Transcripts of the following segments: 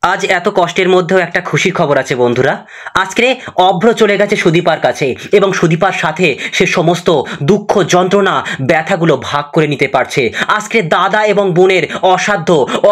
আজ এত কষ্টের মধ্যেও একটা খুশির খবর আছে বন্ধুরা। আজকে অভ্র চলে গেছে সুদীপার কাছে এবং সুদীপার সাথে সে সমস্ত দুঃখ যন্ত্রণা ব্যথাগুলো ভাগ করে নিতে পারছে। আজকে দাদা এবং বোনের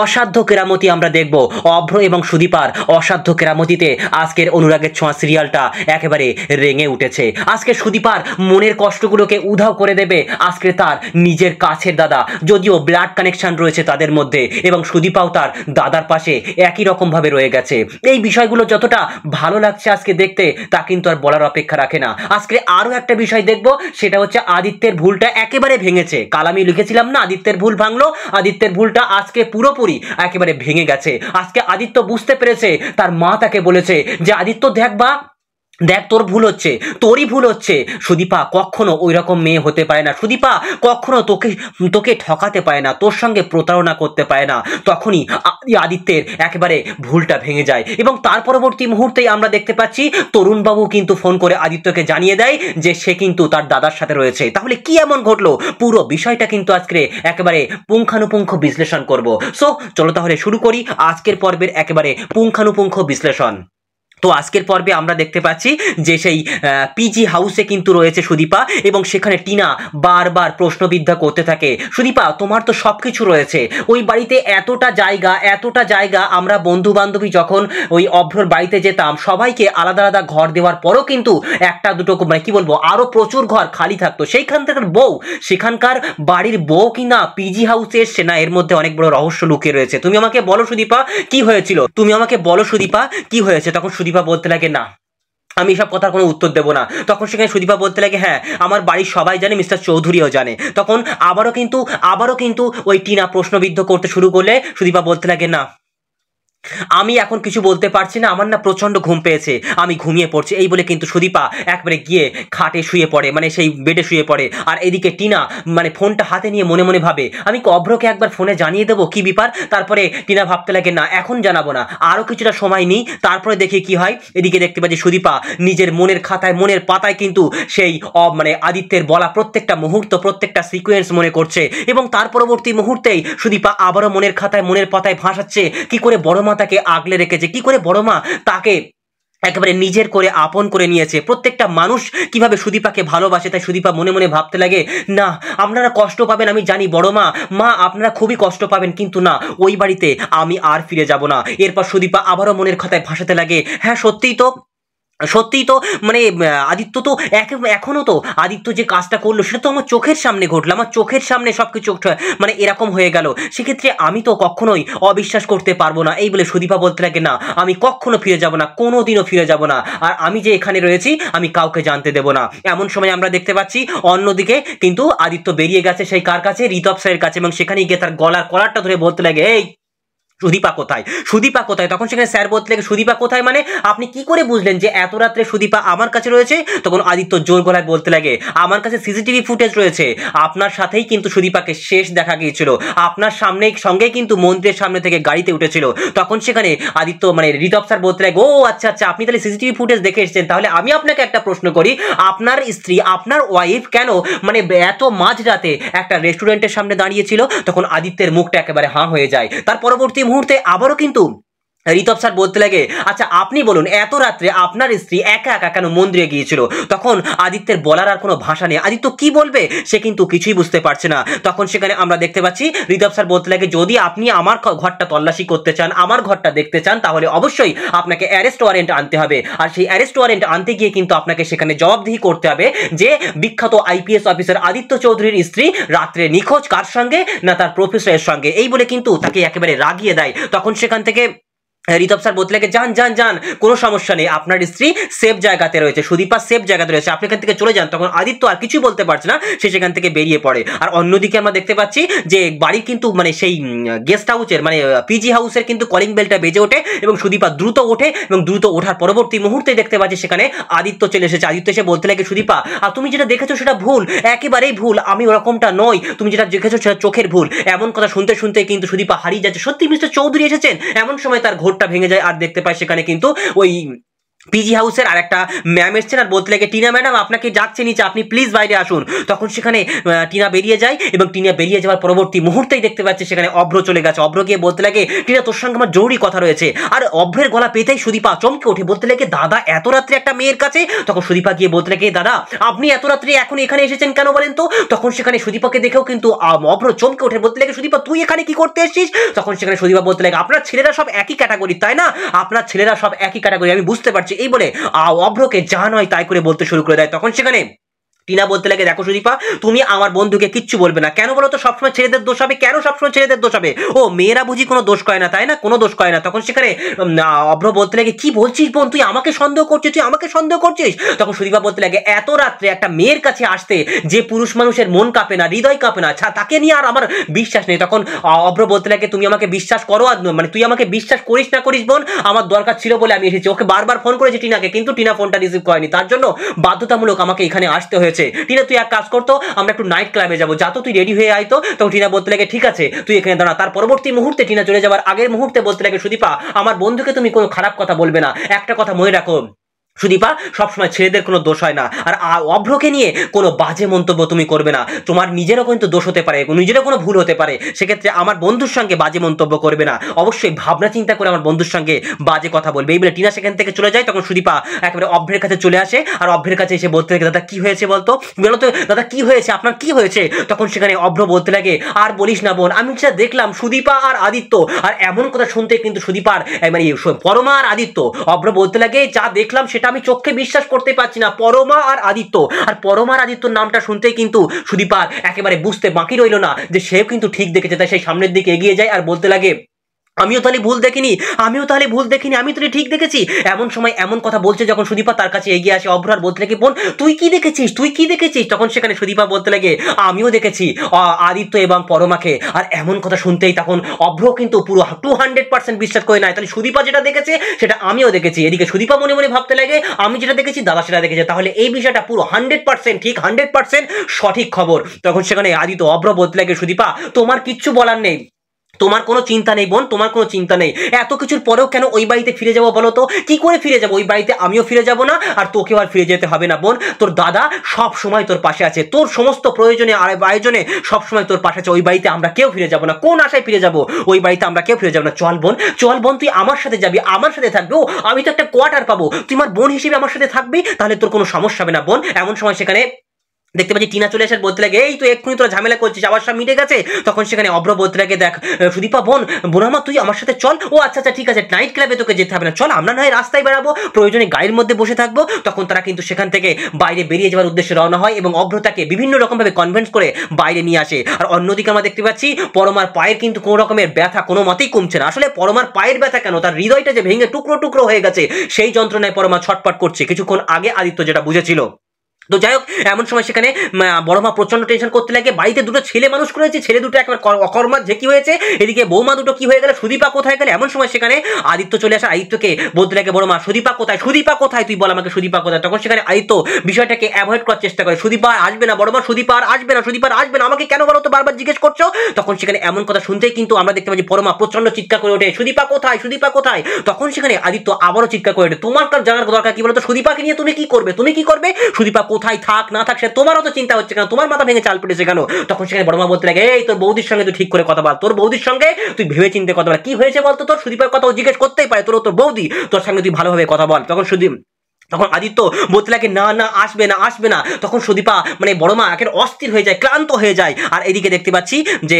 অসাধ্য কেরামতি আমরা দেখব। অভ্র এবং সুদীপার অসাধ্য কেরামতিতে আজকের অনুরাগের ছোঁয়া সিরিয়ালটা একেবারে রেঙে উঠেছে। আজকে সুদীপার মনের কষ্টগুলোকে উধাও করে দেবে আজকে তার নিজের কাছের দাদা, যদিও ব্লাড কানেকশন রয়েছে তাদের মধ্যে এবং সুদীপাও তার দাদার পাশে একই রকম ভাবে রয়ে গেছে। এই বিষয়গুলো যতটা ভালো লাগছে আজকে দেখতে তা কিন্তু আর বলার অপেক্ষা রাখে না। আজকে আরো একটা বিষয় দেখব, সেটা হচ্ছে আদিত্যের ভুলটা একেবারে ভেঙেছে। কাল আমি লিখেছিলাম না আদিত্যের ভুল ভাঙলো, আদিত্যের ভুলটা আজকে পুরোপুরি একেবারে ভেঙে গেছে। আজকে আদিত্য বুঝতে পেরেছে, তার মা তাকে বলেছে যে আদিত্য দেখ তোর ভুল হচ্ছে, তোরই ভুল হচ্ছে। সুদীপা কখনো ওই রকম মেয়ে হতে পারে না, সুদীপা কখনো তোকে ঠকাতে পারে না, তোর সঙ্গে প্রতারণা করতে পারে না। তখনই আদিত্যের একেবারে ভুলটা ভেঙে যায় এবং তার পরবর্তী মুহূর্তেই আমরা দেখতে পাচ্ছি তরুণবাবু কিন্তু ফোন করে আদিত্যকে জানিয়ে দেয় যে সে কিন্তু তার দাদার সাথে রয়েছে। তাহলে কি এমন ঘটলো, পুরো বিষয়টা কিন্তু আজকে একেবারে পুঙ্খানুপুঙ্খ বিশ্লেষণ করব। সো চলো তাহলে শুরু করি আজকের পর্বের একেবারে পুঙ্খানুপুঙ্খ বিশ্লেষণ। তো আজকের পর্বে আমরা দেখতে পাচ্ছি যে সেই পিজি হাউসে কিন্তু রয়েছে সুদীপা এবং সেখানে টিনা বারবার প্রশ্নবিদ্ধা করতে থাকে, সুদীপা তোমার তো সবকিছু রয়েছে, ওই বাড়িতে এতটা জায়গা আমরা বন্ধু বান্ধবী যখন ওই অভ্রর বাড়িতে যেতাম সবাইকে আলাদা আলাদা ঘর দেওয়ার পরও কিন্তু একটা দুটো মানে কি বলবো আরো প্রচুর ঘর খালি থাকতো, সেখানকার বাড়ির বউ কিনা পিজি হাউসে এসছে না, এর মধ্যে অনেক বড় রহস্য লুকিয়ে রয়েছে। তুমি আমাকে বলো সুদীপা কি হয়েছিল, তখন সুদীপা বলতে লাগে না আমি এসব কথার কোনো উত্তর দেবো না। তখন সেখানে সুদীপা বলতে লাগে হ্যাঁ আমার বাড়ির সবাই জানে, মিস্টার চৌধুরীও জানে। তখন আবারও কিন্তু ওই টিনা প্রশ্নবিদ্ধ করতে শুরু করলে সুদীপা বলতে লাগে না আমি এখন কিছু বলতে পারছি না, আমার না প্রচন্ড ঘুম পেয়েছে, আমি ঘুমিয়ে পড়ছি। এই বলে কিন্তু সুদীপা একবারে গিয়ে খাটে শুয়ে পড়ে, মানে সেই বেডে শুয়ে পড়ে। আর এদিকে টিনা মানে ফোনটা হাতে নিয়ে মনে মনে ভাবে আমি অভ্রকে একবার ফোনে জানিয়ে দেবো কি ব্যাপার। তারপরে টিনা ভাবতে লাগে না এখন জানাবো না, আরো কিছুটা সময় নেই, তারপরে দেখি কি হয়। এদিকে দেখতে পাচ্ছি সুদীপা নিজের মনের খাতায় মনের পাতায় কিন্তু সেই মানে আদিত্যের বলা প্রত্যেকটা মুহূর্ত প্রত্যেকটা সিকোয়েন্স মনে করছে এবং তার পরবর্তী মুহূর্তেই সুদীপা আবারও মনের খাতায় মনের পাতায় ভাসাচ্ছে কি করে বড় মা তাকে আগলে রেখেছে, কি করে বড় মা তাকে একেবারে নিজের করে আপন করে নিয়েছে, প্রত্যেকটা মানুষ কিভাবে সুদীপাকে ভালোবাসে। তাই সুদীপা মনে মনে ভাবতে লাগে না আপনারা কষ্ট পাবেন আমি জানি, বড় মা আপনারা খুবই কষ্ট পাবেন, কিন্তু না ওই বাড়িতে আমি আর ফিরে যাব না। এরপর সুদীপা আবারও মনের খাতায় ভাসাতে লাগে হ্যাঁ সত্যিই তো মানে আদিত্য তো এখনো তো আদিত্য যে কাজটা করলো সেটা তো আমার চোখের সামনে ঘটলো, আমার চোখের সামনে সবকিছু মানে এরকম হয়ে গেল, সেক্ষেত্রে আমি তো কখনোই অবিশ্বাস করতে পারবো না। এই বলে সুদীপা বলতে লাগে না আমি কখনো ফিরে যাব না, কোনোদিনও ফিরে যাব না, আর আমি যে এখানে রয়েছি আমি কাউকে জানতে দেব না। এমন সময় আমরা দেখতে পাচ্ছি অন্যদিকে কিন্তু আদিত্য বেরিয়ে গেছে সেই কার কাছে, ঋতব স্যারের কাছে, এবং সেখানে গিয়ে তার গলার কলারটা ধরে বলতে লাগে এই সুদীপা কোথায়। তখন সেখানে স্যার বলতে লাগে সুদীপা কোথায় মানে আপনি কি করে বুঝলেন যে এত রাত্রে সুদীপা আমার কাছে রয়েছে। তখন আদিত্য জোর গলায় বলতে লাগে আমার কাছে সিসিটিভি ফুটেজ রয়েছে, আপনার সাথেই কিন্তু সুদীপাকে শেষ দেখা গিয়েছিল, আপনার সঙ্গে কিন্তু মন্দিরের সামনে থেকে গাড়িতে উঠেছিল। তখন সেখানে আদিত্য মানে ঋতব স্যার বলতে লাগে ও আচ্ছা আপনি তাহলে সিসিটিভি ফুটেজ দেখে এসেছেন, তাহলে আমি আপনাকে একটা প্রশ্ন করি, আপনার স্ত্রী আপনার ওয়াইফ কেন মানে এত মাঝরাতে একটা রেস্টুরেন্টের সামনে দাঁড়িয়েছিল। তখন আদিত্যের মুখটা একেবারে হাঁ হয়ে যায়। তার পরবর্তী মুহূর্তে আবারও কিন্তু ঋতব স্যার বলতে লাগে আচ্ছা আপনি বলুন এত রাত্রে আপনার স্ত্রী একা একা কেন মন্দিরে গিয়েছিল। তখন আদিত্যের বলার আর কোনো ভাষা নেই, আদিত্য কি বলবে সে কিন্তু কিছুই বুঝতে পারছে না। তখন সেখানে আমরা দেখতে পাচ্ছি ঋতব স্যার বলতে লাগে যদি আপনি আমার ঘরটা তল্লাশি করতে চান, আমার ঘরটা দেখতে চান, তাহলে অবশ্যই আপনাকে অ্যারেস্ট ওয়ারেন্ট আনতে হবে, আর সেই অ্যারেস্ট ওয়ারেন্ট আনতে গিয়ে কিন্তু আপনাকে সেখানে জবাবদিহি করতে হবে যে বিখ্যাত আইপিএস অফিসার আদিত্য চৌধুরীর স্ত্রী রাত্রে নিখোঁজ কার সঙ্গে না তার প্রফেসরের সঙ্গে। এই বলে কিন্তু তাকে একেবারে রাগিয়ে দেয়। তখন সেখান থেকে ঋতব স্যার বলতে লাগে যান কোনো সমস্যা নেই, আপনার স্ত্রী সেফ জায়গাতে রয়েছে, সুদীপা সেফ জায়গাতে রয়েছে, আপনি এখান থেকে চলে যান। তখন আদিত্য আর কিছুই বলতে পারছে না, সে সেখান থেকে বেরিয়ে পড়ে। আর অন্যদিকে আমরা দেখতে পাচ্ছি যে বাড়ির কিন্তু মানে সেই গেস্ট হাউসের মানে পিজি হাউসের কিন্তু কলিং বেলটা বেজে ওঠে এবং সুদীপা দ্রুত ওঠে এবং দ্রুত ওঠার পরবর্তী মুহূর্তে দেখতে পাচ্ছি সেখানে আদিত্য চলে এসেছে। আদিত্য এসে বলতে লাগে সুদীপা আর তুমি যেটা দেখেছো সেটা ভুল, একেবারেই ভুল, আমি ওরকমটা নই, তুমি যেটা দেখেছো সেটা চোখের ভুল। এমন কথা শুনতে শুনতে কিন্তু সুদীপা হারিয়ে যাচ্ছে, সত্যি মিস্টার চৌধুরী এসেছেন। এমন সময় তার ঘোরটা ভেঙে যায় আর দেখতে পায় সেখানে কিন্তু ওই পিজি হাউসের আর একটা ম্যাম এসছেন আর বলতে লাগে টিনা ম্যাডাম আপনাকে ডাকছে নিচে, আপনি প্লিজ বাইরে আসুন। তখন সেখানে টিনা বেরিয়ে যায় এবং টিনা বেরিয়ে যাওয়ার পরবর্তী মুহূর্তেই দেখতে পাচ্ছে সেখানে অভ্র চলে গেছে। অভ্র গিয়ে বলতে লাগে টিনা তোর সঙ্গে আমার জরুরি কথা রয়েছে। আর অভ্রের গলা পেতেই সুদীপা চমকে ওঠে, বলতে লাগে দাদা এত রাত্রে একটা মেয়ের কাছে? তখন সুদীপা গিয়ে বলতে লাগে দাদা আপনি এত রাত্রে এখন এখানে এসেছেন কেন বলেন তো? তখন সেখানে সুদীপাকে দেখেও কিন্তু অভ্র চমকে ওঠে, বলতে লাগে সুদীপা তুই এখানে কি করতে এসেছিস? তখন সেখানে সুদীপা বলতে লাগে আপনার ছেলেরা সব একই ক্যাটাগরি তাই না, আপনার ছেলেরা সব একই ক্যাটাগরি আমি বুঝতে পারছি। এই বলে অভ্রকে যা নয় তাই করে বলতে শুরু করে দেয়। তখন সেখানে টিনা বলতে লাগে দেখো সুদীপা তুমি আমার বন্ধুকে কিচ্ছু বলবে না। কেন বলো তো সবসময় ছেলেদের দোষ হবে? কেন সবসময় ছেলেদের দোষ হবে? ও মেয়েরা বুঝি কোনো দোষ করে না তাই না, কোনো দোষ করে না। তখন সেখানে অভ্র বলতে লাগে কি বলছিস বোন, তুই আমাকে সন্দেহ করছিস, তুই আমাকে সন্দেহ করছিস? তখন সুদীপা বলতে লাগে এত রাত্রে একটা মেয়ের কাছে আসতে যে পুরুষ মানুষের মন কাঁপে না, হৃদয় কাঁপে না, তাকে নিয়ে আর আমার বিশ্বাস নেই। তখন অভ্র বলতে লাগে তুমি আমাকে বিশ্বাস করো আর মানে তুই আমাকে বিশ্বাস করিস না করিস বোন, আমার দরকার ছিল বলে আমি এসেছি। ওকে বারবার ফোন করেছি টিনাকে, কিন্তু টিনা ফোনটা রিসিভ করেনি, তার জন্য বাধ্যতামূলক আমাকে এখানে আসতে হয়েছে। টিনা তুই এক কাজ করতো, আমরা একটু নাইট ক্লাবে যাবো, যা তো তুই রেডি হয়ে আইতো। তখন টিনা বলতে লাগে ঠিক আছে তুই এখানে দাঁড়া। তার পরবর্তী মুহূর্তে টিনা চলে যাওয়ার আগের মুহূর্তে বলতে লাগে সুদীপা আমার বন্ধুকে তুমি কোনো খারাপ কথা বলবে না, একটা কথা মনে রাখো সুদীপা সবসময় ছেলেদের কোনো দোষ হয় না, আর অভ্রকে নিয়ে কোনো বাজে মন্তব্য তুমি করবে না। তোমার নিজেরও কিন্তু দোষ হতে পারে, নিজেরও কোনো ভুল হতে পারে, সেক্ষেত্রে আমার বন্ধুর সঙ্গে বাজে মন্তব্য করবে না। অবশ্যই ভাবনা চিন্তা করে আমার বন্ধুর সঙ্গে বাজে কথা বলবে। এই বলে টিনা সেখান থেকে চলে যায়। তখন সুদীপা একেবারে অভ্রের কাছে চলে আসে আর অভ্রের কাছে এসে বলতে লাগে দাদা কি হয়েছে বলতো, বলো তো দাদা কি হয়েছে, আপনার কি হয়েছে? তখন সেখানে অভ্র বলতে লাগে আর বলিস না বোন, আমি যেটা দেখলাম সুদীপা আর আদিত্য, আর এমন কথা শুনতে কিন্তু সুদীপার মানে পরমা আর আদিত্য। অভ্র বলতে লাগে যা দেখলাম সেটা আমি চোখে বিশ্বাস করতে পারছি না, পরমা আর আদিত্য। আর পরমা আর আদিত্যর নামটা শুনতেই কিন্তু সুদীপার একেবারে বুঝতে বাকি রইল না যে সেও কিন্তু ঠিক দেখেছে। তাই সেই সামনের দিকে এগিয়ে যায় আর বলতে লাগে আমিও তাহলে ভুল দেখিনি, আমিও তাহলে ভুল দেখিনি, আমি তো ঠিক দেখেছি। এমন সময় এমন কথা বলছে যখন সুদীপা তার কাছে এগিয়ে আসে। অভ্র আর বলতে লাগে বোন তুই কি দেখেছিস, তুই কি দেখেছিস? তখন সেখানে সুদীপা বলতে লাগে আমিও দেখেছি আদিত্য এবং পরমাকে। আর এমন কথা শুনতেই তখন অভ্র কিন্তু পুরো 200% বিশ্বাস করে নেয়, তাহলে সুদীপা যেটা দেখেছে সেটা আমিও দেখেছি। এদিকে সুদীপা মনে মনে ভাবতে লাগে আমি যেটা দেখেছি দাদা সেটা দেখেছে, তাহলে এই বিষয়টা পুরো 100% ঠিক, 100% সঠিক খবর। তখন সেখানে আদিত্য অভ্র বলতে লাগে সুদীপা তোমার কিচ্ছু বলার নেই, তোমার কোনো চিন্তা নেই বোন, তোমার কোনো চিন্তা নেই। এত কিছুর পরেও কেন ওই বাড়িতে ফিরে যাবো বলো তো? কি করে ফিরে যাবো? ওই বাড়িতে আমিও ফিরে যাব না, আর তোকেও আর ফিরে যেতে হবে না বোন। তোর দাদা সব সময় তোর পাশে আছে, তোর সমস্ত প্রয়োজনে আর আয়োজনে সব সময় তোর পাশে আছে। ওই বাড়িতে আমরা কেউ ফিরে যাব না, কোন আশায় ফিরে যাব? ওই বাড়িতে আমরা কেউ ফিরে যাব না। চল বোন, চল বোন, তুই আমার সাথে যাবি, আমার সাথে থাকবি। ও আমি তো একটা কোয়ার্টার পাবো, তুই আমার বোন হিসেবে আমার সাথে থাকবি, তাহলে তোর কোনো সমস্যা হবে না বোন। এমন সময় সেখানে দেখতে পাচ্ছি টিনা চলে আসে, বলতে লাগে এই তুই এক্ষুনি তোরা ঝামেলা করছিস, আবার সব মিটে গেছে? তখন সেখানে অভ্র বলতে লাগে দেখ সুদীপা বোন, বোনামা তুই আমার সাথে চল। ও আচ্ছা আচ্ছা ঠিক আছে, নাইট ক্লাবে তোকে যেতে হবে না, চল আমরা নয় রাস্তায় বেরাবো, প্রয়োজনে গাড়ির মধ্যে বসে থাকবো। তখন তারা কিন্তু সেখান থেকে বাইরে বেরিয়ে যাওয়ার উদ্দেশ্যে রওনা হয় এবং অভ্র তাকে বিভিন্ন রকম ভাবে কনভিন্স করে বাইরে নিয়ে আসে। আর অন্যদিকে আমরা দেখতে পাচ্ছি পরমার পায়ের কিন্তু কোনো রকমের ব্যথা কোনো মতেই কমছে না। আসলে পরমার পায়ের ব্যথা কেন, তার হৃদয়টা যে ভেঙে টুকরো টুকরো হয়ে গেছে সেই যন্ত্রণায় পরমা ছটপট করছে, কিছুক্ষণ আগে আদিত্য যেটা বুঝেছিল। তো যাই হোক এমন সময় সেখানে বড় মা প্রচন্ড টেনশন করতে লাগে, বাড়িতে দুটো ছেলে মানুষ করেছে, ছেলে দুটো একবার অকর্মার ঝেঁকি হয়েছে, এদিকে বৌমা দুটো কি হয়ে গেল, সুদীপা কোথায় গেল? এমন সময় সেখানে আদিত্য চলে আসে। আদিত্যকে বলতে লাগে বড় মা সুদীপা কোথায়, সুদীপা কোথায়, তুই বল আমাকে সুদীপা কোথায়? তখন সেখানে আদিত্য বিষয়টাকে অ্যাভয়েড করার চেষ্টা করে, সুদীপা আসবে না বড় মা, সুদীপা আর আসবে না, সুদীপা আর আসবে না, আমাকে কেন বলো তো বারবার জিজ্ঞেস করছো? তখন সেখানে এমন কথা শুনতেই কিন্তু আমরা দেখতে পাচ্ছি পরমা প্রচন্ড চিৎকার করে ওঠে সুদীপা কোথায়, সুদীপা কোথায়? তখন সেখানে আদিত্য আবারও চিৎকার করে ওঠে তোমার কার জানার দরকার কি বলতো, সুদীপাকে নিয়ে তুমি কি করবে, তুমি কি করবে? সুদীপা কোথায় থাক না থাক সে তোমারও তো চিন্তা হচ্ছে কেন, তোমার মাথা ভেঙে চাল পেটেছে কেন? তখন সেখানে বড়মা বলতে লাগে এই তোর বৌদির সঙ্গে তুই ঠিক করে কথা বল, তোর বৌদির সঙ্গে তুই ভেবে চিন্তে কথা বল, কি হয়েছে বলতো তোর? সুদীপার কথা জিজ্ঞেস করতেই পারে, তোর বৌদি, তোর সঙ্গে তুই ভালোভাবে কথা বল। তখন আদিত্য বলতে লাগে না না আসবে না, আসবে না। তখন সুদীপা মানে বড় মা একের অস্থির হয়ে যায়, ক্লান্ত হয়ে যায়। আর এদিকে দেখতে পাচ্ছি যে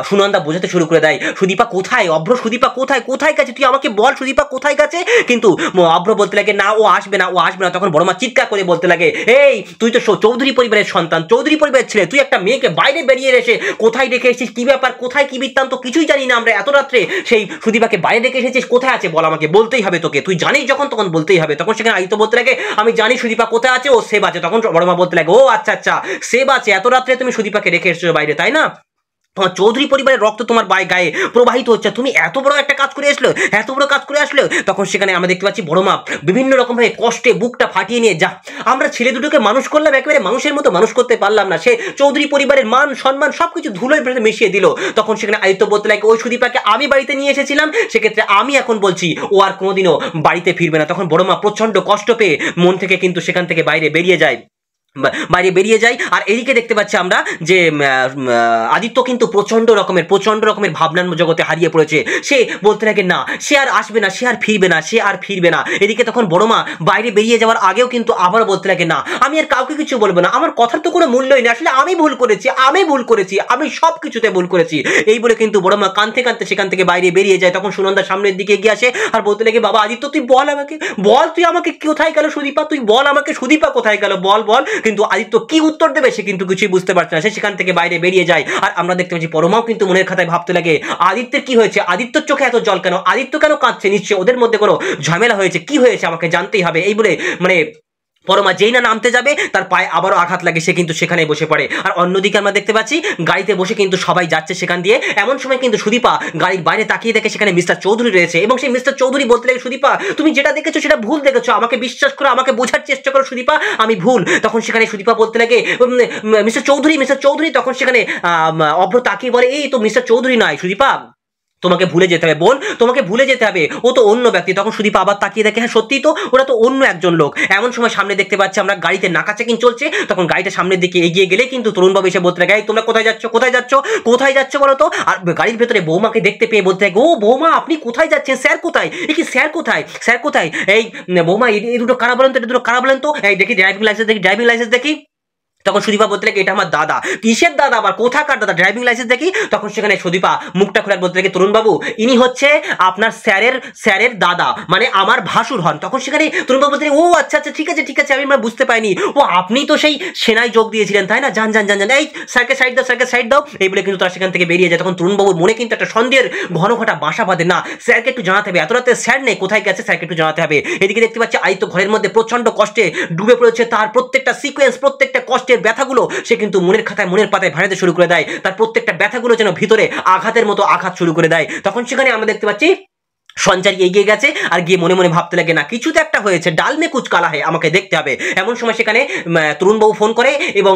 সুনন্দা বোঝাতে শুরু করে দেয় সুদীপা কোথায়, অভ্র সুদীপা কোথায়, কোথায় গেছে তুই আমাকে বল, সুদীপা কোথায় গেছে? কিন্তু অভ্র বলতে লাগে না ও আসবে না, ও আসবে না। তখন বড় মা চিৎকার করে বলতে লাগে এই তুই তো চৌধুরী পরিবারের সন্তান, চৌধুরী পরিবারের ছেলে, তুই একটা মেয়েকে বাইরে বেরিয়ে এসে কোথায় রেখে এসেছিস, কি ব্যাপার, কোথায় কি বৃত্তান্ত কিছুই জানি না আমরা, এত রাত্রে সেই সুদীপাকে বাইরে রেখে এসেছিস, কোথায় আছে বল আমাকে, বলতেই হবে তোকে, তুই জানিস যখন তখন বলতেই হবে। তখন সেখানে আদিত্য বলতে লাগে আমি জানি সুদীপা কোথায় আছে, ও সেব আছে। তখন বড়মা বলতে লাগে ও আচ্ছা আচ্ছা সেব আছে, এত রাত্রে তুমি সুদীপাকে রেখে এসেছো বাইরে তাই না? তোমার চৌধুরী পরিবারের রক্ত তোমার গায়ে প্রবাহিত হচ্ছে, তুমি এত বড় একটা কাজ করে আসলে, এত বড় কাজ করে আসলে। তখন সেখানে আমরা দেখতে পাচ্ছি বড় মা বিভিন্ন রকম ভাবে কষ্টে বুকটা ফাটিয়ে নিয়ে, যা আমরা ছেলে দুটোকে মানুষ করলাম, একেবারে মানুষের মতো মানুষ করতে পারলাম না, সে চৌধুরী পরিবারের মান সম্মান সবকিছু ধুলোয় মিশিয়ে দিল। তখন সেখানে আদিত্য বলতে লাগে, ওই সুদীপাকে আমি বাড়িতে নিয়ে এসেছিলাম, সেক্ষেত্রে আমি এখন বলছি ও আর কোনোদিনও বাড়িতে ফিরবে না। তখন বড় মা প্রচন্ড কষ্ট পেয়ে মন থেকে কিন্তু সেখান থেকে বাইরে বেরিয়ে যায়। আর এদিকে দেখতে পাচ্ছি আমরা যে আদিত্য কিন্তু প্রচন্ড রকমের ভাবনার জগতে হারিয়ে পড়েছে। সে বলতে লাগে না, সে আর আসবে না, সে আর ফিরবে না। এদিকে তখন বড় মা বাইরে বেরিয়ে যাওয়ার আগেও কিন্তু আবার বলতে লাগে, না আমি আর কাউকে কিছু বলবো না, আমার কথার তো কোনো মূল্যই নেই, আসলে আমি ভুল করেছি, আমি সব কিছুতে ভুল করেছি। এই বলে কিন্তু বড় মা কাঁদতে সেখান থেকে বাইরে বেরিয়ে যায়। তখন সুনন্দা সামনের দিকে এগিয়ে আসে আর বলতে লাগে, বাবা আদিত্য তুই বল আমাকে, তুই আমাকে কোথায় গেল সুদীপা, তুই বল আমাকে সুদীপা কোথায় গেল, বল। কিন্তু আদিত্য কি উত্তর দেবে সে কিন্তু কিছুই বুঝতে পারছে না, সে সেখান থেকে বাইরে বেরিয়ে যায়। আর আমরা দেখতে পাচ্ছি পরমাও কিন্তু মনের খাতায় ভাবতে লাগে, আদিত্যের কি হয়েছে, আদিত্যর চোখে এত জল কেন, আদিত্য কেন কাঁদছে, নিশ্চয়ই ওদের মধ্যে কোনো ঝামেলা হয়েছে, কি হয়েছে আমাকে জানতেই হবে। এই বলে পরমা যেই না নামতে যাবে তার পায়ে আবারও আঘাত লাগে, সে কিন্তু সেখানে বসে পড়ে। আর অন্যদিকে আমরা দেখতে পাচ্ছি গাড়িতে বসে কিন্তু সবাই যাচ্ছে সেখান দিয়ে। এমন সময় কিন্তু সুদীপা গাড়ির বাইরে তাকিয়ে দেখে সেখানে মিস্টার চৌধুরী রয়েছে, এবং সেই মিস্টার চৌধুরী বলতে লাগে, সুদীপা তুমি যেটা দেখেছো সেটা ভুল দেখেছো, আমাকে বিশ্বাস করো, আমাকে বোঝার চেষ্টা করো সুদীপা, আমি ভুল। তখন সেখানে সুদীপা বলতে লাগে, মিস্টার চৌধুরী। তখন সেখানে অভ্র তাকিয়ে বলে, এই তো মিস্টার চৌধুরী নয় সুদীপা, তোমাকে ভুলে যেতে হবে বোন, তোমাকে ভুলে যেতে হবে, ও তো অন্য ব্যক্তি। তখন সুদীপা আবার তাকিয়ে দেখে, হ্যাঁ সত্যিই তো, ওরা তো অন্য একজন লোক। এমন সময় সামনে দেখতে পাচ্ছি আমরা গাড়িতে নাকা চেকিং চলছে। তখন গাড়িটা সামনের দিকে এগিয়ে গেলে কিন্তু তরুণবাবু এসে বলতে লাগে, তোমরা কোথায় যাচ্ছ বলো তো। আর গাড়ির ভেতরে বৌমাকে দেখতে পেয়ে বলতে লাগে, ও বৌমা আপনি কোথায় যাচ্ছেন, স্যার কোথায়, স্যার কোথায়, এই বৌমা এই দুটো কারা বলেন তো, এই দেখি ড্রাইভিং লাইসেন্স দেখি। তখন সুদীপা বলতে লাগে, এটা আমার দাদা। কিসের দাদা আবার, কোথাকার দাদা, ড্রাইভিং লাইসেন্স দেখি। তখন সেখানে সুদীপা মুখটা খোলা বলতে লাগে, তরুণবাবু ইনি হচ্ছে আপনার স্যারের দাদা, মানে আমার ভাসুর হন। তখন সেখানে তরুণবাবু বলতে লাগে, ও আচ্ছা ঠিক আছে, আমি বুঝতে পাইনি, ও আপনি তো সেই সেনায় যোগ দিয়েছিলেন তাই না, যান, এই স্যারকে সাইড দাও। এই বলে কিন্তু তারা সেখান থেকে বেরিয়ে যায়। তখন তরুণবাবুর মনে কিন্তু একটা সন্দেহের ঘন ঘটা বাসা বাঁধে, না স্যারকে একটু জানাতে হবে, এত রাতে স্যার নেই, কোথায় গেছে স্যারকে একটু জানাতে হবে। এদিকে দেখতে পাচ্ছি আদিত্য ঘরের মধ্যে প্রচন্ড কষ্টে ডুবে পড়েছে, তার প্রত্যেকটা সিকোয়েন্স, প্রত্যেকটা কষ্টের ব্যথাগুলো সে কিন্তু মনের পাতায় ভাড়াতে শুরু করে দেয়, তার প্রত্যেকটা ব্যথাগুলো যেন ভিতরে আঘাতের মতো আঘাত শুরু করে দেয়। তখন সেখানে আমরা দেখতে পাচ্ছি সঞ্চারী এগিয়ে গেছে আর গিয়ে মনে ভাবতে লাগে, না কিছু তো একটা হয়েছে, ডাল মে কুচ কালা হয়, আমাকে দেখতে হবে। এমন সময় সেখানে তরুণবাবু ফোন করে এবং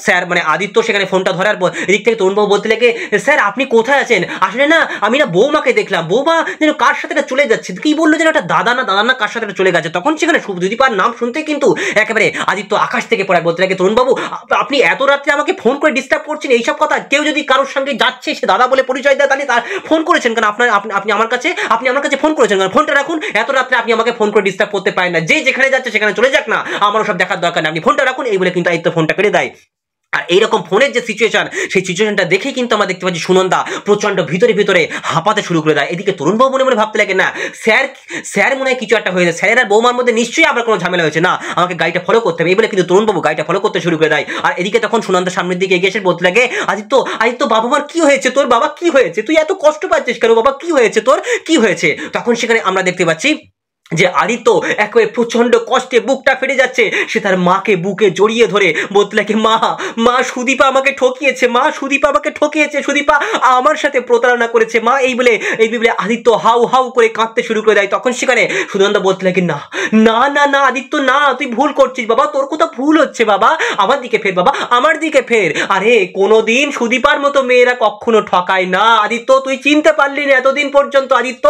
স্যার মানে আদিত্য সেখানে ফোনটা ধরার পর এদিক থেকে তরুণবাবু বলতে লাগে, স্যার আপনি কোথায় আছেন, আসলে না আমি না বৌমাকে দেখলাম, বৌমা যেন কার সাথে চলে যাচ্ছে, কি বললো যেন একটা দাদা না কার সাথে চলে গেছে। তখন সেখানে সুদীপার নাম শুনতে কিন্তু একেবারে আদিত্য আকাশ থেকে পড়ায়, বলতে লাগে, তরুণবাবু আপনি এত রাত্রে আমাকে ফোন করে ডিস্টার্ব করছেন, এইসব কথা, কেউ যদি কারোর সঙ্গে যাচ্ছে সে দাদা বলে পরিচয় দেয়, তাহলে তার ফোন করেছেন কেন, আপনি আমার কাছে ফোন করেছেন, ফোনটা রাখুন, এত রাত্রে আপনি আমাকে ফোন করে ডিস্টার্ব করতে পারেন না, যে যেখানে যাচ্ছে সেখানে চলে যাক না, আমারও সব দেখার দরকার নেই, আপনি ফোনটা রাখুন। এই বলে কিন্তু আদিত্য ফোনটা কেটে দেয়। আর এইরকম ফোনের যে সিচুয়েশন, সেই সিচুয়েশনটা দেখেই কিন্তু আমরা দেখতে পাচ্ছি সুনন্দা প্রচন্ড ভিতরে হাঁপাতে শুরু করে দেয়। এদিকে তরুণবাবু মনে ভাবতে লাগে, না স্যার মনে হয় কিছু একটা হয়েছে, স্যারের আর বৌমার মধ্যে নিশ্চয়ই আবার কোনো ঝামেলা হয়েছে, না আমাকে গাড়িটা ফলো করতে হবে। এই বলে কিন্তু তরুণবাবু গাড়িটা ফলো করতে শুরু করে দেয়। আর এদিকে তখন সুনন্দা সামনের দিকে এগিয়ে এসে বলতে লাগে, আদিত্য বাবা মার কি হয়েছে, তোর বাবা কি হয়েছে, তুই এত কষ্ট পাচ্ছিস কেন বাবা, কি হয়েছে তোর, কি হয়েছে। তখন সেখানে আমরা দেখতে পাচ্ছি যে আদিত্য একেবারে প্রচন্ড কষ্টে বুকটা ফেটে যাচ্ছে, সে তার মাকে বুকে জড়িয়ে ধরে বলতে লাগে, মা সুদীপা আমাকে ঠকিয়েছে, সুদীপা আমার সাথে প্রতারণা করেছে মা। এই বলে আদিত্য হাউ করে কাঁদতে শুরু করে দেয়। তখন সেখানে সুনন্দা বলতে লাগে, না আদিত্য না, তুই ভুল করছিস বাবা, তোর কোথাও ভুল হচ্ছে বাবা, আমার দিকে ফের বাবা, আমার দিকে ফের। আরে কোনোদিন সুদীপার মতো মেয়েরা কখনো ঠকায় না আদিত্য, তুই চিনতে পারলি না এতদিন পর্যন্ত, আদিত্য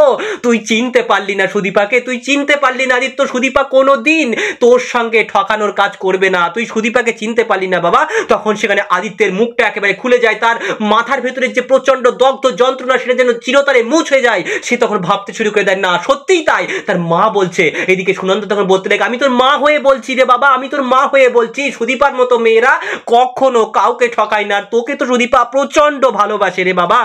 তুই চিনতে পারলি না সুদীপাকে, তুই চিনতে পারলি না আদিত্য, সুদীপা কোনোদিন তোর সঙ্গে ঠকানোর কাজ করবে না, তুই সুদীপাকে চিনতে পারলি না বাবা। তখন সেখানে আদিত্যের মুখটা একেবারে খুলে যায়, তার মাথার ভেতরে যে প্রচন্ড দগ্ধ যন্ত্রণা সেটা যেন চিরতরে মুছ হয়ে যায়। সে তখন ভাবতে শুরু করে দেয়, না সত্যিই তাই, তার মা বলছে। এদিকে সুনন্দা তখন বলতে লাগে, আমি তোর মা হয়ে বলছি রে বাবা, আমি তোর মা হয়ে বলছি, সুদীপার মতো মেয়েরা কখনো কাউকে ঠকায় না, তোকে তো সুদীপা প্রচন্ড ভালোবাসে রে বাবা।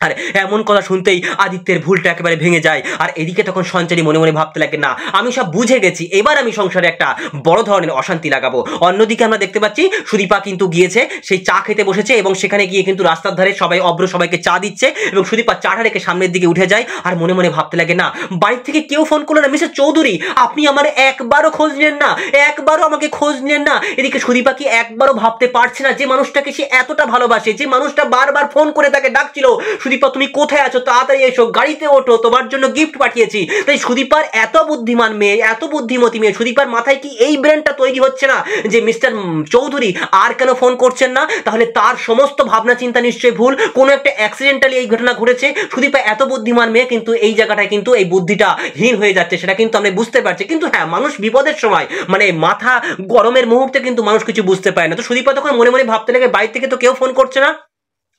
আর এমন কথা শুনতেই আদিত্যের ভুলটা একেবারে ভেঙে যায়। আর এদিকে তখন সঞ্চারী মনে মনে ভাবতে লাগে, না আমি সব বুঝে গেছি, এবার আমি সংসারে একটা বড় ধরনের অশান্তি লাগাবো। অন্যদিকে আমরা দেখতে পাচ্ছি সুদীপা কিন্তু গিয়েছে, সেই চা খেতে বসেছে এবং সেখানে গিয়ে কিন্তু রাস্তার ধারে সবাই অব্র সবাইকে চা দিচ্ছে এবং সুদীপা চাটা রেখে সামনের দিকে উঠে যায়। আর মনে মনে ভাবতে লাগে, না বাড়ির থেকে কেউ ফোন করলো না, মিস্টার চৌধুরী আপনি আমার একবারও খোঁজ নিলেন না, একবারও আমাকে খোঁজ নিলেন না। এদিকে সুদীপা কি একবারও ভাবতে পারছে না যে মানুষটাকে সে এতটা ভালোবাসে, যে মানুষটা বারবার ফোন করে তাকে ডাকছিল, সুদীপা তুমি কোথায় আছো, তাড়াতাড়ি এসো, গাড়িতে ওঠো, তোমার জন্য গিফট পাঠিয়েছি। তাই সুদীপার এত বুদ্ধিমান মেয়ে, এত বুদ্ধিমতী মেয়ে, সুদীপার মাথায় কি এই ব্রেনটা তৈরি হচ্ছে না যে মিস্টার চৌধুরী আর কেন ফোন করছেন না? তাহলে তার সমস্ত ভাবনা চিন্তা নিশ্চয়ই ভুল, কোনো একটা অ্যাক্সিডেন্টালি এই ঘটনা ঘটেছে। সুদীপা এত বুদ্ধিমান মেয়ে, কিন্তু এই জায়গাটায় কিন্তু এই বুদ্ধিটা হীন হয়ে যাচ্ছে, সেটা কিন্তু আমরা বুঝতে পারছি। কিন্তু হ্যাঁ, মানুষ বিপদের সময় মানে মাথা গরমের মুহূর্তে কিন্তু মানুষ কিছু বুঝতে পারে না। তো সুদীপা তখন মনে মনে ভাবতে লাগে, বাইরে থেকে তো কেউ ফোন করছে না।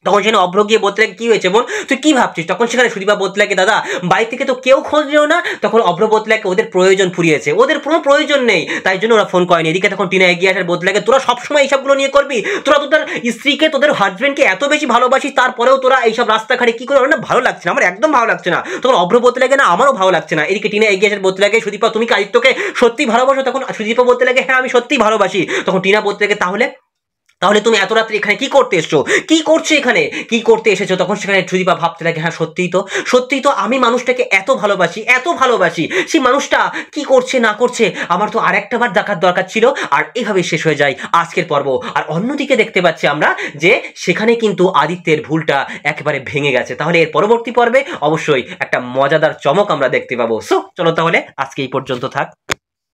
তখন সেখানে অভ্র গিয়ে বলতে লাগে, কি হয়েছে বোন, তুই কি ভাবছিস? তখন সেখানে সুদীপা বলতে লাগে, দাদা বাড়ি থেকে তো কেউ খোঁজ নিও না। তখন অভ্র বলতে লাগে, ওদের প্রয়োজন ফুরিয়েছে, ওদের কোনো প্রয়োজন নেই, তাই জন্য ওরা ফোন করেনি। এদিকে তখন টিনা এগিয়ে আসার বলতে লাগে, তোরা সবসময় এইসবগুলো নিয়ে করবি, তোরা তোদের স্ত্রীকে, তোদের হাজবেন্ডকে এত বেশি ভালোবাসিস, তারপরেও তোরা এইসব রাস্তাঘাটে কি করে? আমার না ভালো লাগছে না, আমার একদম ভালো লাগছে না। তখন অভ্র বলতে লাগে, না আমারও ভালো লাগছে না। এদিকে টিনা এগিয়ে আসার বলতে লাগে, সুদীপা তুমি কি আদিত্যকে সত্যি ভালোবাসো? তখন সুদীপা বলতে লাগে, হ্যাঁ আমি সত্যিই ভালোবাসি। তখন টিনা বলতে লাগে, তাহলে তাহলে তুমি এত রাত্রে এখানে কি করতে এসছো, কি করছো এখানে, কি করতে এসেছো? তখন সেখানে সুদীপা ভাবতে লাগে, হ্যাঁ সত্যিই তো আমি মানুষটাকে এত ভালোবাসি, সেই মানুষটা কি করছে না করছে আমার তো আরেকটা বার দেখার দরকার ছিল। আর এভাবে শেষ হয়ে যায় আজকের পর্ব। আর অন্যদিকে দেখতে পাচ্ছি আমরা যে সেখানে কিন্তু আদিত্যের ভুলটা একেবারে ভেঙে গেছে। তাহলে এর পরবর্তী পর্বে অবশ্যই একটা মজাদার চমক আমরা দেখতে পাবো। সো চলো তাহলে আজকে এই পর্যন্ত থাক।